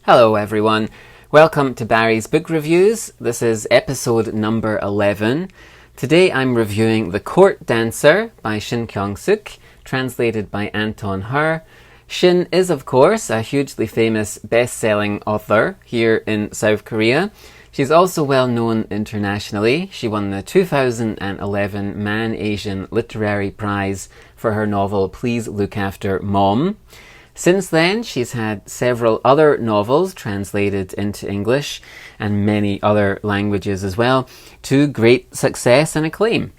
Hello everyone, welcome to Barry's Book Reviews. This is episode number 11. Today I'm reviewing The Court Dancer by Shin Kyung-sook, translated by Anton Her. Shin is of course a hugely famous best-selling author here in South Korea. She's also well known internationally. She won the 2011 Man Asian Literary Prize for her novel Please Look After Mom. Since then, she's had several other novels translated into English and many other languages as well, to great success and acclaim.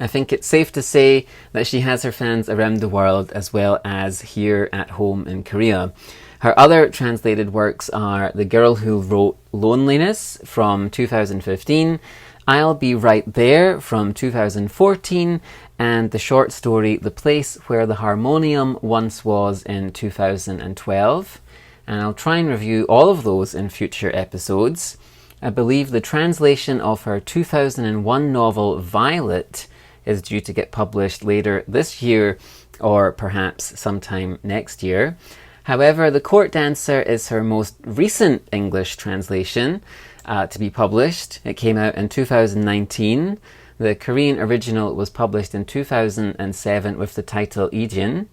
I think it's safe to say that she has her fans around the world as well as here at home in Korea. Her other translated works are The Girl Who Wrote Loneliness from 2015, I'll Be Right There from 2014, and the short story The Place Where the Harmonium Once Was in 2012. And I'll try and review all of those in future episodes. I believe the translation of her 2001 novel Violet is due to get published later this year or perhaps sometime next year. However, The Court Dancer is her most recent English translation to be published. It came out in 2019. The Korean original was published in 2007 with the title Yi Jin,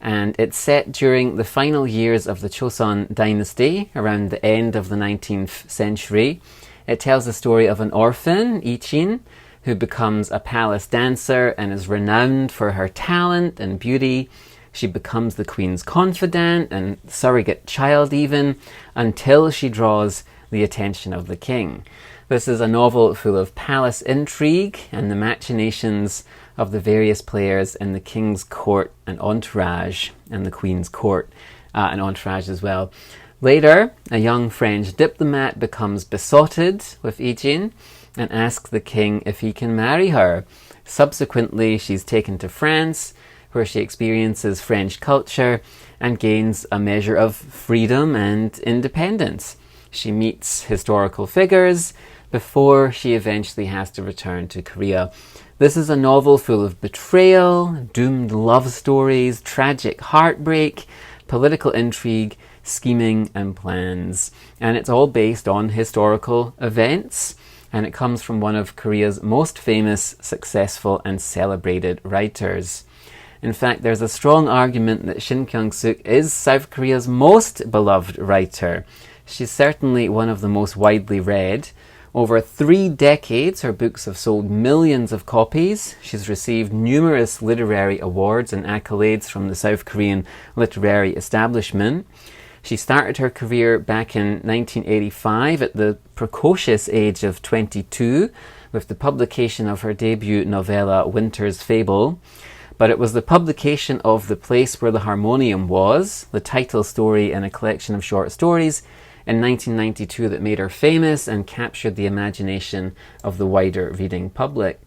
and it's set during the final years of the Joseon dynasty, around the end of the 19th century. It tells the story of an orphan, Yi Jin, who becomes a palace dancer and is renowned for her talent and beauty. She becomes the queen's confidant and surrogate child even, until she draws the attention of the king. This is a novel full of palace intrigue and the machinations of the various players in the king's court and entourage, and the queen's court and entourage as well. Later, a young French diplomat becomes besotted with Yi Jin and asks the king if he can marry her. Subsequently, she's taken to France, where she experiences French culture and gains a measure of freedom and independence. She meets historical figures before she eventually has to return to Korea. This is a novel full of betrayal, doomed love stories, tragic heartbreak, political intrigue, scheming and plans. And it's all based on historical events, and it comes from one of Korea's most famous, successful and celebrated writers. In fact, there's a strong argument that Shin Kyung-sook is South Korea's most beloved writer. She's certainly one of the most widely read. Over 3 decades, her books have sold millions of copies. She's received numerous literary awards and accolades from the South Korean literary establishment. She started her career back in 1985 at the precocious age of 22 with the publication of her debut novella Winter's Fable. But it was the publication of The Place Where the Harmonium Was, the title story in a collection of short stories, in 1992 that made her famous and captured the imagination of the wider reading public.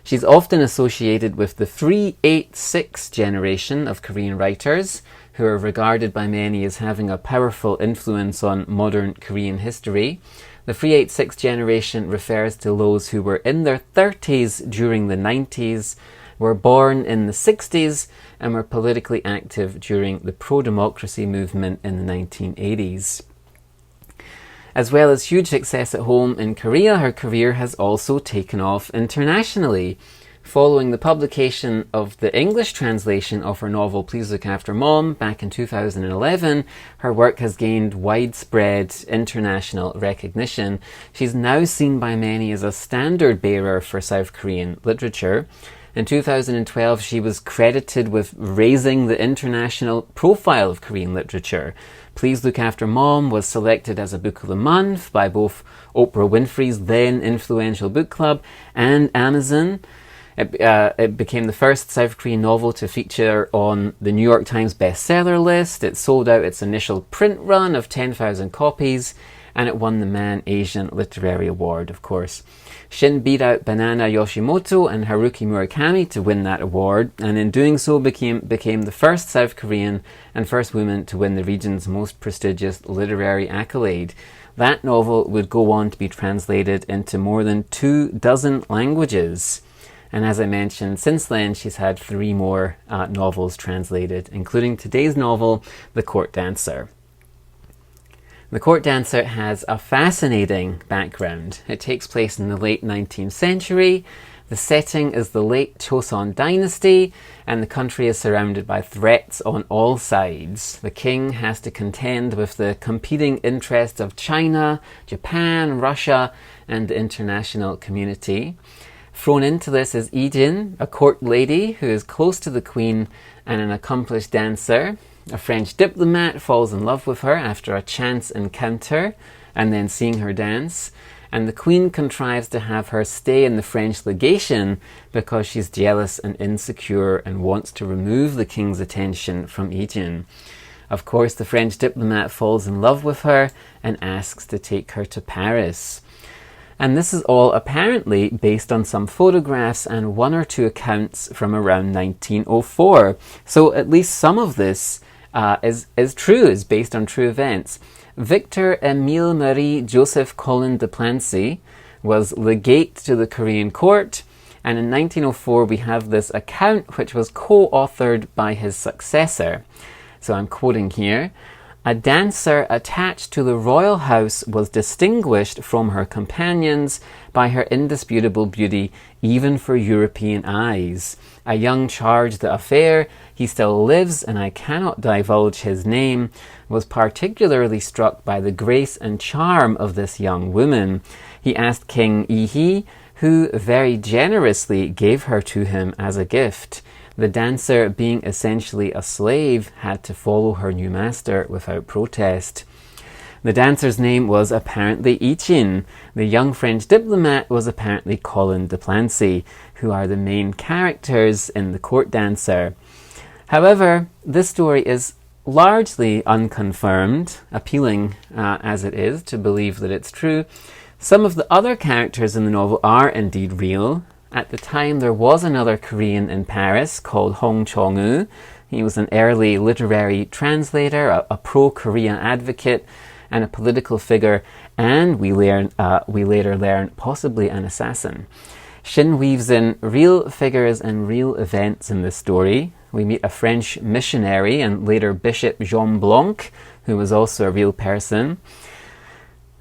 She's often associated with the 386 generation of Korean writers, who are regarded by many as having a powerful influence on modern Korean history. The 386 generation refers to those who were in their 30s during the 90s, were born in the 60s, and were politically active during the pro-democracy movement in the 1980s. As well as huge success at home in Korea, her career has also taken off internationally. Following the publication of the English translation of her novel Please Look After Mom back in 2011, her work has gained widespread international recognition. She's now seen by many as a standard bearer for South Korean literature. In 2012, she was credited with raising the international profile of Korean literature. Please Look After Mom was selected as a Book of the Month by both Oprah Winfrey's then influential book club and Amazon. It became the first South Korean novel to feature on the New York Times bestseller list. It sold out its initial print run of 10,000 copies, and it won the Man Asian Literary Award, of course. Shin beat out Banana Yoshimoto and Haruki Murakami to win that award, and in doing so became the first South Korean and first woman to win the region's most prestigious literary accolade. That novel would go on to be translated into more than 24 languages. And as I mentioned, since then she's had 3 more novels translated, including today's novel, The Court Dancer. The Court Dancer has a fascinating background. It takes place in the late 19th century. The setting is the late Joseon dynasty, and the country is surrounded by threats on all sides. The king has to contend with the competing interests of China, Japan, Russia, and the international community. Thrown into this is Yi Jin, a court lady who is close to the queen and an accomplished dancer. A French diplomat falls in love with her after a chance encounter and then seeing her dance. And the queen contrives to have her stay in the French legation because she's jealous and insecure and wants to remove the king's attention from Yi Jin. Of course, the French diplomat falls in love with her and asks to take her to Paris. And this is all apparently based on some photographs and one or two accounts from around 1904. So at least some of this is true, is based on true events. Victor Emile Marie Joseph Colin de Plancy was legate to the Korean court, and in 1904 we have this account which was co-authored by his successor. So I'm quoting here. A dancer attached to the royal house was distinguished from her companions by her indisputable beauty, even for European eyes. A young charge d'affaires, he still lives, and I cannot divulge his name, was particularly struck by the grace and charm of this young woman. He asked King Yi, who very generously gave her to him as a gift. The dancer, being essentially a slave, had to follow her new master without protest. The dancer's name was apparently Yi Jin. The young French diplomat was apparently Colin de Plancy, who are the main characters in The Court Dancer. However, this story is largely unconfirmed, appealing as it is to believe that it's true. Some of the other characters in the novel are indeed real. At the time, there was another Korean in Paris called Hong Chong-woo. He was an early literary translator, a pro-Korea advocate, and a political figure, and we later learn possibly an assassin. Shin weaves in real figures and real events in this story. We meet a French missionary and later Bishop Jean Blanc, who was also a real person.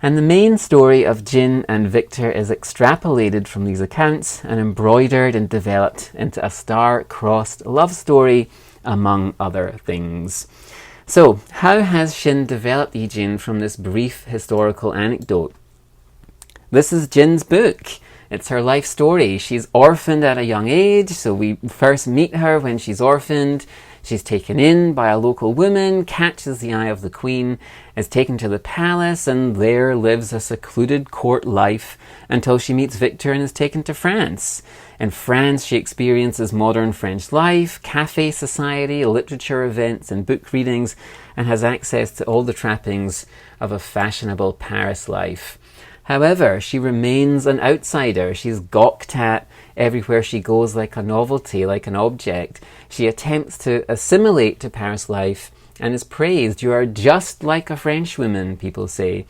And the main story of Jin and Victor is extrapolated from these accounts and embroidered and developed into a star-crossed love story, among other things. So, how has Shin developed Yi Jin from this brief historical anecdote? This is Jin's book. It's her life story. She's orphaned at a young age, so we first meet her when she's orphaned. She's taken in by a local woman, catches the eye of the queen, is taken to the palace, and there lives a secluded court life until she meets Victor and is taken to France. In France, she experiences modern French life, cafe society, literature events, and book readings, and has access to all the trappings of a fashionable Paris life. However, she remains an outsider. She's gawked at everywhere she goes like a novelty, like an object. She attempts to assimilate to Paris life and is praised. You are just like a Frenchwoman, people say.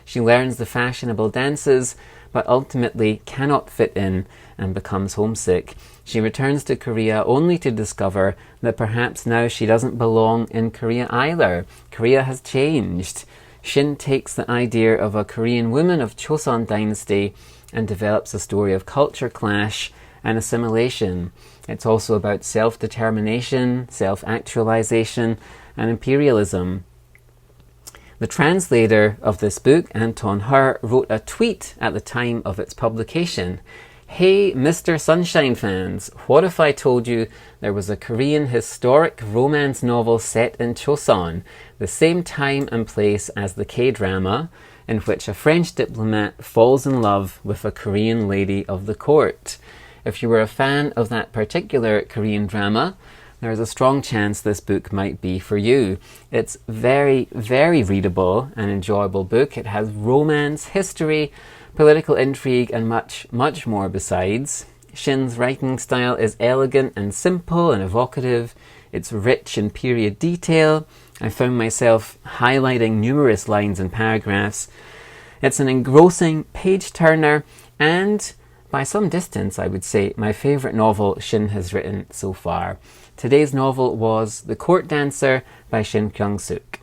She learns the fashionable dances, but ultimately cannot fit in and becomes homesick. She returns to Korea only to discover that perhaps now she doesn't belong in Korea either. Korea has changed. Shin takes the idea of a Korean woman of Joseon dynasty and develops a story of culture clash and assimilation. It's also about self-determination, self-actualization, and imperialism. The translator of this book, Anton Her, wrote a tweet at the time of its publication. Hey, Mr. Sunshine fans, what if I told you there was a Korean historic romance novel set in Joseon, the same time and place as the K-drama, in which a French diplomat falls in love with a Korean lady of the court? If you were a fan of that particular Korean drama, there is a strong chance this book might be for you. It's very, very readable and enjoyable book. It has romance, history, political intrigue, and much, much more besides. Shin's writing style is elegant and simple and evocative. It's rich in period detail. I found myself highlighting numerous lines and paragraphs. It's an engrossing page-turner and, by some distance, I would say, my favourite novel Shin has written so far. Today's novel was The Court Dancer by Shin Kyung-sook.